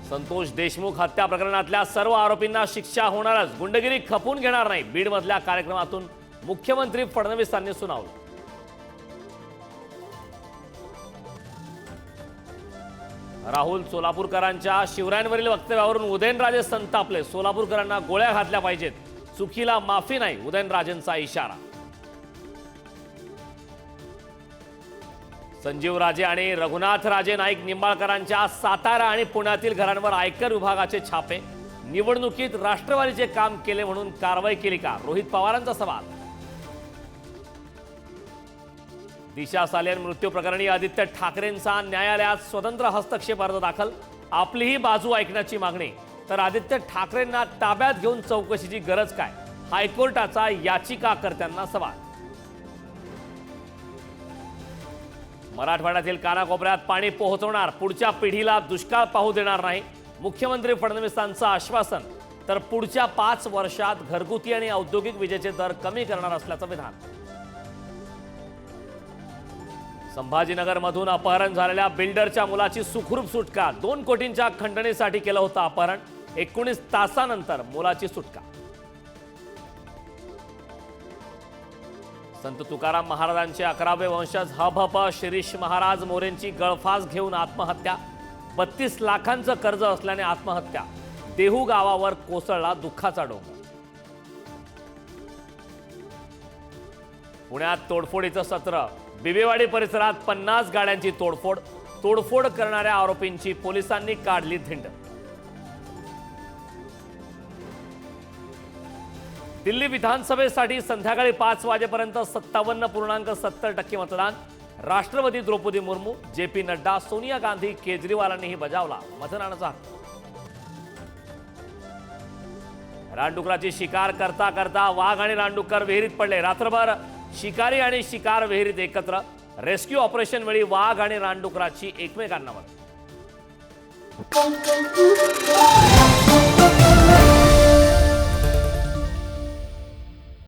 संतोष देशमुख हत्या प्रकरणातल्या सर्व आरोपींना शिक्षा होणारच, गुंडगिरी खपून घेणार नाही, बीडमधल्या कार्यक्रमातून मुख्यमंत्री फडणवीसांनी सुनावलं. राहुल सोलापूरकरांच्या शिवरायांवरील वक्तव्यावरून उदयनराजे संतापले. सोलापूरकरांना गोळ्या घातल्या पाहिजेत, चुकीला माफी नाही, उदयनराजेंचा इशारा. संजीवराजे आणि रघुनाथराजे नाईक निंबाळकरांच्या सातारा आणि पुण्यातील घरांवर आयकर विभागाचे छापे. निवडणुकीत राष्ट्रवादीचे काम केले म्हणून कारवाई केली का, रोहित पवारांचा सवाल. दिशा सालेन मृत्यू प्रकरणी आदित्य ठाकरेंचा न्यायालयात स्वतंत्र हस्तक्षेप अर्ज दाखल. आपलीही बाजू ऐकण्याची मागणी, तर आदित्य ठाकरेंना ताब्यात घेऊन चौकशीची गरज काय, हायकोर्टाचा याचिकाकर्त्यांना सवाल. मराठवाड्यातील कानाकोपऱ्यात पाणी पोहोचवणार, पुढच्या पिढीला दुष्काळ पाहू देणार नाही, मुख्यमंत्री फडणवीसांचं आश्वासन. तर पुढच्या 5 वर्षात घरगुती आणि औद्योगिक विजेचे दर कमी करणार असल्याचं विधान. संभाजीनगरमधून अपहरण झालेल्या बिल्डरच्या मुलाची सुखरूप सुटका. 2 कोटींच्या खंडणीसाठी केलं होतं अपहरण, 19 तासानंतर मुलाची सुटका. संत तुकाराम महाराजांचे 11वे वंशज हभप शिरीष महाराज मोरेंची गळफास घेऊन आत्महत्या. 32 लाखांचं कर्ज असल्याने आत्महत्या. देहू गावावर कोसळला दुःखाचा डोंगर. पुण्यात तोडफोडीचं सत्र. बिबेवाडी परिसरात 50 गाड्यांची तोडफोड. तोडफोड करणाऱ्या आरोपींची पोलिसांनी काढली धिंड. दिल्ली विधानसभेसाठी संध्याकाळी 5 वाजेपर्यंत 57.70% मतदान. राष्ट्रपती द्रौपदी मुर्मू, JP नड्डा, सोनिया गांधी, केजरीवालांनीही बजावला मतदानाचा हक्क. रानडुकराची शिकार करता करता वाघ आणि रानडुक्कर विहिरीत पडले. रात्रभर शिकारी आणि शिकार विहिरीत एकत्र. रेस्क्यू ऑपरेशन वेळी वाघ आणि रानडुकराची एकमेकांना मदत.